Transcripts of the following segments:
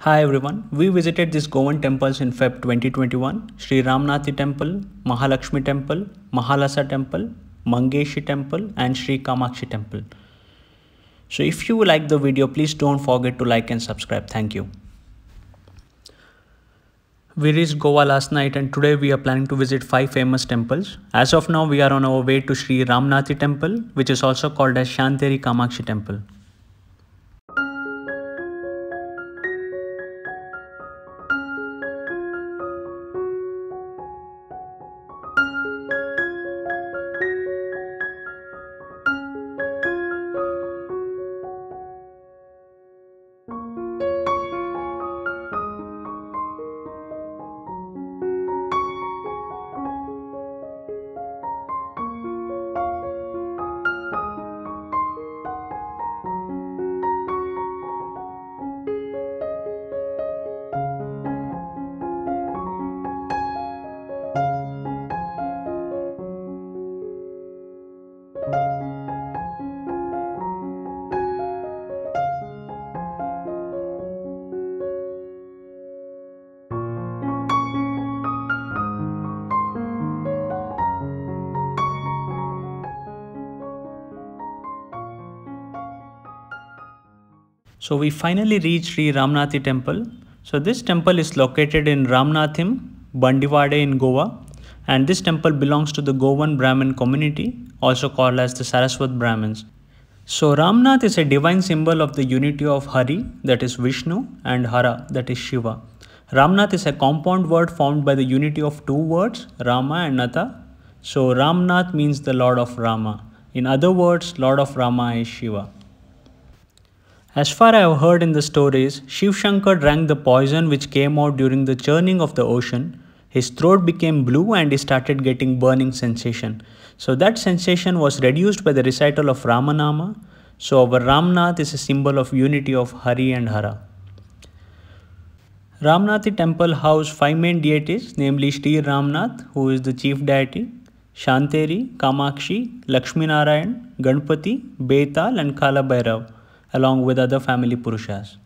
Hi everyone, we visited these Goan temples in Feb 2021, Sri Ramnathi Temple, Mahalakshmi Temple, Mahalasa Temple, Mangeshi Temple and Sri Kamakshi Temple. So if you like the video, please don't forget to like and subscribe. Thank you. We reached Goa last night and today we are planning to visit 5 famous temples. As of now, we are on our way to Sri Ramnathi Temple, which is also called as Shanteri Kamakshi Temple. So we finally reached Sri Ramnathi Temple. So this temple is located in Ramnathim, Bandivade in Goa, and this temple belongs to the Goan Brahmin community, also called as the Saraswat Brahmins. So Ramnath is a divine symbol of the unity of Hari, that is Vishnu, and Hara, that is Shiva. Ramnath is a compound word formed by the unity of two words, Rama and Natha. So Ramnath means the Lord of Rama. In other words, Lord of Rama is Shiva. As far I have heard in the stories, Shiv Shankar drank the poison which came out during the churning of the ocean. His throat became blue and he started getting burning sensation. So that sensation was reduced by the recital of Ramanama. So our Ramnath is a symbol of unity of Hari and Hara. Ramnathi temple housed 5 main deities, namely Sri Ramnath, who is the chief deity, Shanteri, Kamakshi, Lakshmi Narayan, Ganpati, Betal and Kala Bhairav, along with other family Purushas.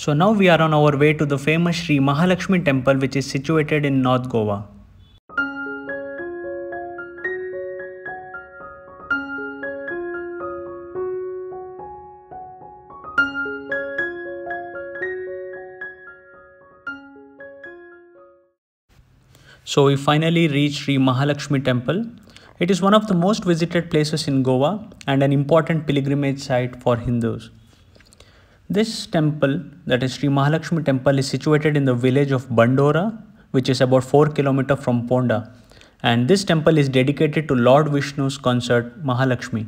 So now we are on our way to the famous Sri Mahalakshmi temple, which is situated in North Goa. So we finally reached Sri Mahalakshmi temple. It is one of the most visited places in Goa and an important pilgrimage site for Hindus. This temple, that is Sri Mahalakshmi temple, is situated in the village of Bandora, which is about 4 km from Ponda. And this temple is dedicated to Lord Vishnu's consort Mahalakshmi.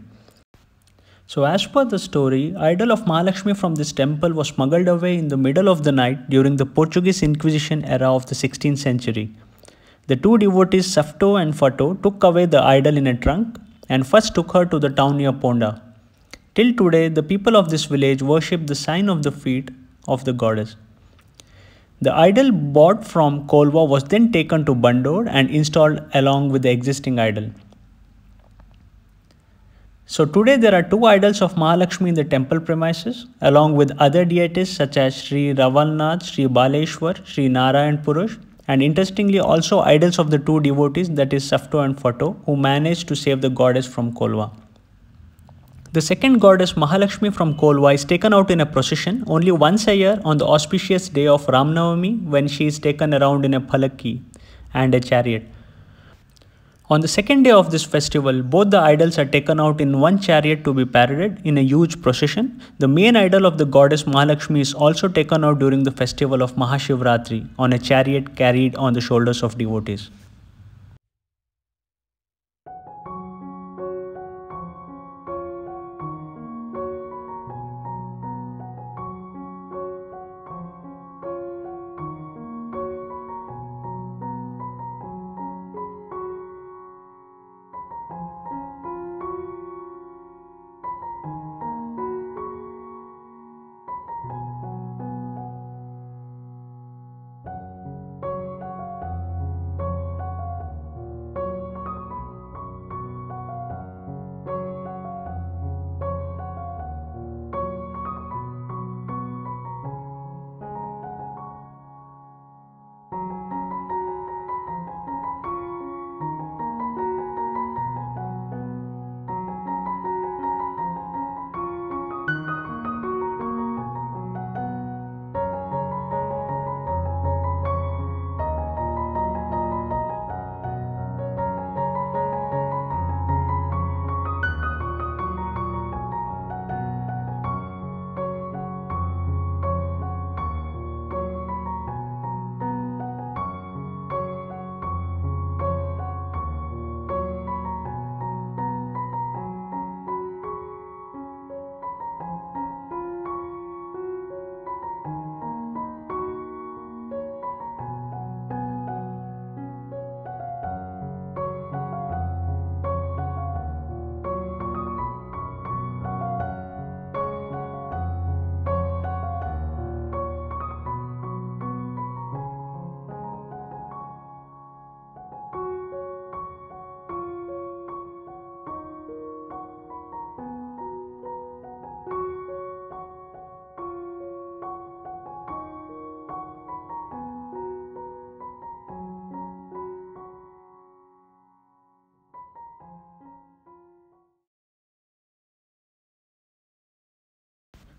So as per the story, idol of Mahalakshmi from this temple was smuggled away in the middle of the night during the Portuguese Inquisition era of the 16th century. The two devotees Safto and Fato took away the idol in a trunk and first took her to the town near Ponda. Till today, the people of this village worship the sign of the feet of the goddess. The idol bought from Kolwa was then taken to Bandor and installed along with the existing idol. So today there are two idols of Mahalakshmi in the temple premises, along with other deities such as Sri Ravalnath, Sri Baleshwar, Sri Narayan Purush, and interestingly also idols of the two devotees, that is Safto and Fato, who managed to save the goddess from Kolwa. The second goddess Mahalakshmi from Kolwa is taken out in a procession only once a year on the auspicious day of Ram Navami, when she is taken around in a palaki and a chariot. On the second day of this festival, both the idols are taken out in one chariot to be paraded in a huge procession. The main idol of the goddess Mahalakshmi is also taken out during the festival of Mahashivratri on a chariot carried on the shoulders of devotees.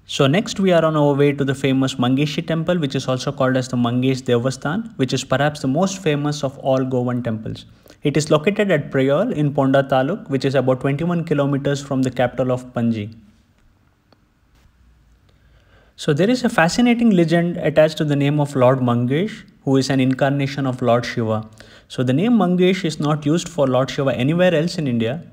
So next we are on our way to the famous Mangeshi temple, which is also called as the Mangesh Devasthan, which is perhaps the most famous of all Goan temples. It is located at Prayal in Ponda Taluk, which is about 21 kilometers from the capital of Panji. So there is a fascinating legend attached to the name of Lord Mangesh, who is an incarnation of Lord Shiva. So the name Mangesh is not used for Lord Shiva anywhere else in India.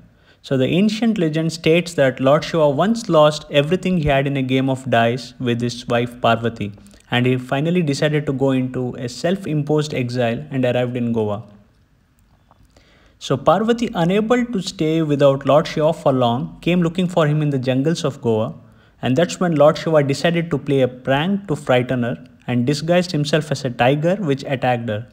So the ancient legend states that Lord Shiva once lost everything he had in a game of dice with his wife Parvati, and he finally decided to go into a self-imposed exile and arrived in Goa. So Parvati, unable to stay without Lord Shiva for long, came looking for him in the jungles of Goa, and that's when Lord Shiva decided to play a prank to frighten her and disguised himself as a tiger which attacked her.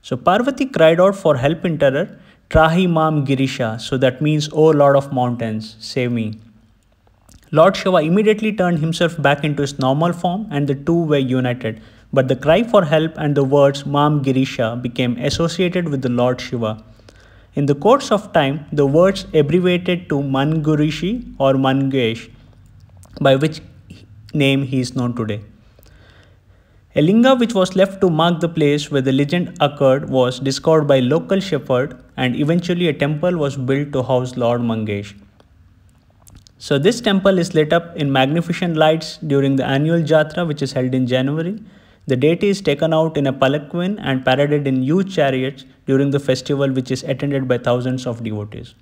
So Parvati cried out for help in terror, Trahi Mam Girisha, so that means, O Lord of mountains, save me. Lord Shiva immediately turned himself back into his normal form and the two were united. But the cry for help and the words Mam Girisha became associated with the Lord Shiva. In the course of time, the words abbreviated to Mangurishi or Mangesh, by which name he is known today. A linga which was left to mark the place where the legend occurred was discovered by a local shepherd, and eventually a temple was built to house Lord Mangesh. So this temple is lit up in magnificent lights during the annual Jatra, which is held in January. The deity is taken out in a palanquin and paraded in huge chariots during the festival, which is attended by thousands of devotees.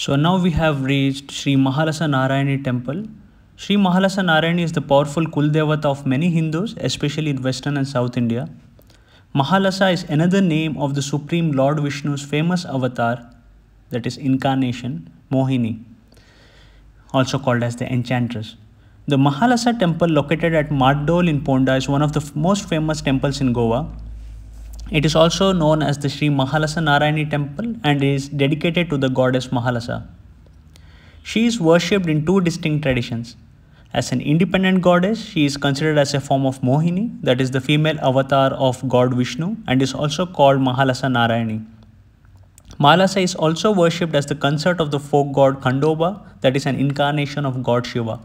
So now we have reached Sri Mahalasa Narayani temple. Sri Mahalasa Narayani is the powerful Kuldevata of many Hindus, especially in Western and South India. Mahalasa is another name of the Supreme Lord Vishnu's famous avatar, that is incarnation, Mohini, also called as the Enchantress. The Mahalasa temple located at Maddole in Ponda is one of the most famous temples in Goa. It is also known as the Sri Mahalasa Narayani temple and is dedicated to the goddess Mahalasa. She is worshipped in two distinct traditions. As an independent goddess, she is considered as a form of Mohini, that is the female avatar of God Vishnu, and is also called Mahalasa Narayani. Mahalasa is also worshipped as the consort of the folk god Khandoba, that is an incarnation of God Shiva.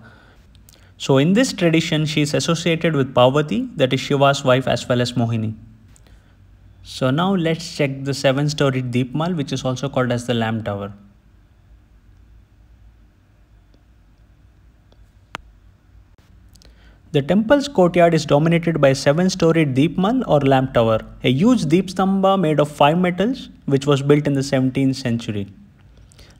So in this tradition, she is associated with Parvati, that is Shiva's wife, as well as Mohini. So now let's check the 7-storied Deepmal, which is also called as the Lamp Tower. The temple's courtyard is dominated by a 7-storied Deepmal or lamp tower, a huge Deepstamba made of 5 metals which was built in the 17th century.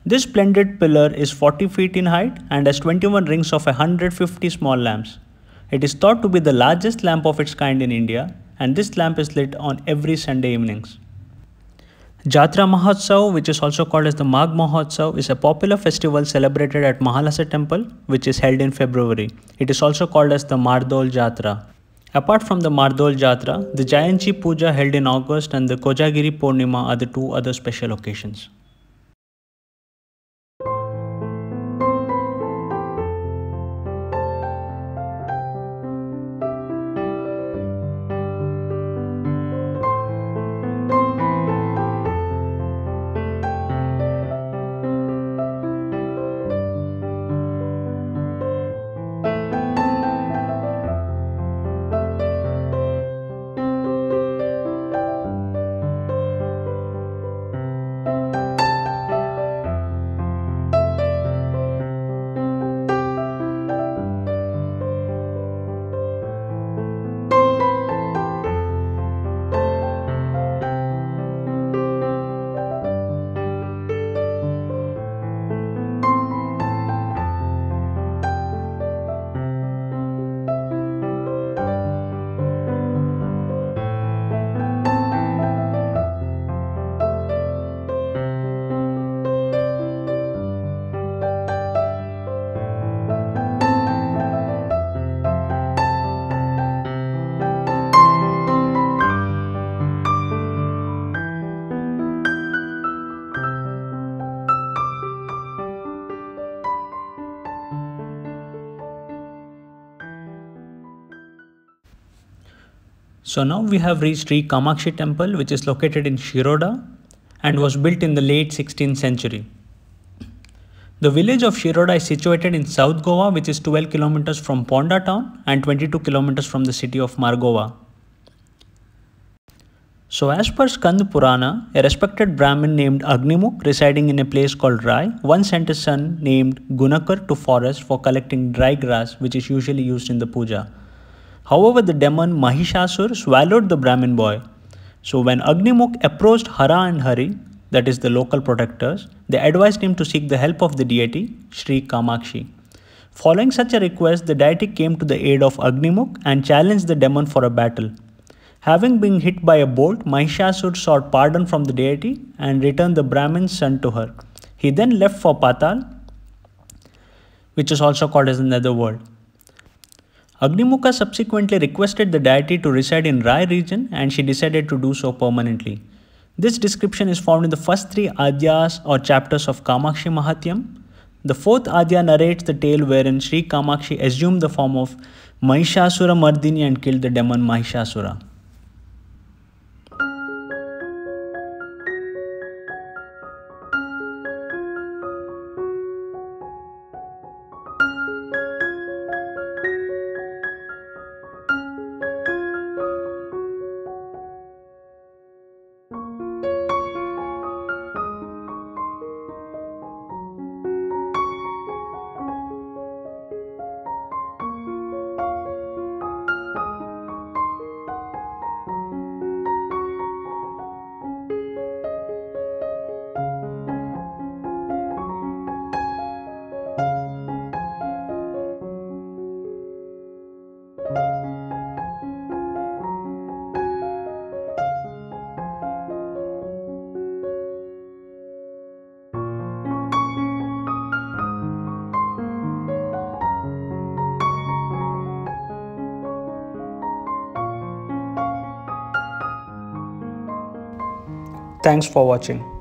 This splendid pillar is 40 feet in height and has 21 rings of 150 small lamps. It is thought to be the largest lamp of its kind in India, and this lamp is lit on every Sunday evenings. Jatra Mahotsav, which is also called as the Magh Mahotsav, is a popular festival celebrated at Mahalasa temple, which is held in February. It is also called as the Mardol Jatra. Apart from the Mardol Jatra, the Jayanti Puja held in August and the Kojagiri Purnima are the two other special occasions. So now we have reached Sri Kamakshi temple, which is located in Shiroda and was built in the late 16th century. The village of Shiroda is situated in South Goa, which is 12 kilometers from Ponda town and 22 kilometers from the city of Margova. So as per Skand Purana, a respected Brahmin named Agnimukh residing in a place called Rai once sent his son named Gunakar to forest for collecting dry grass, which is usually used in the puja. However, the demon Mahishasur swallowed the Brahmin boy. So when Agnimukh approached Hara and Hari, that is the local protectors, they advised him to seek the help of the deity, Sri Kamakshi. Following such a request, the deity came to the aid of Agnimukh and challenged the demon for a battle. Having been hit by a bolt, Mahishasur sought pardon from the deity and returned the Brahmin's son to her. He then left for Patal, which is also called as the netherworld. Agnimukha subsequently requested the deity to reside in Rai region and she decided to do so permanently. This description is found in the first 3 Adhyas or chapters of Kamakshi Mahatyam. The 4th Adhya narrates the tale wherein Sri Kamakshi assumed the form of Mahishasura Mardini and killed the demon Mahishasura. Thanks for watching.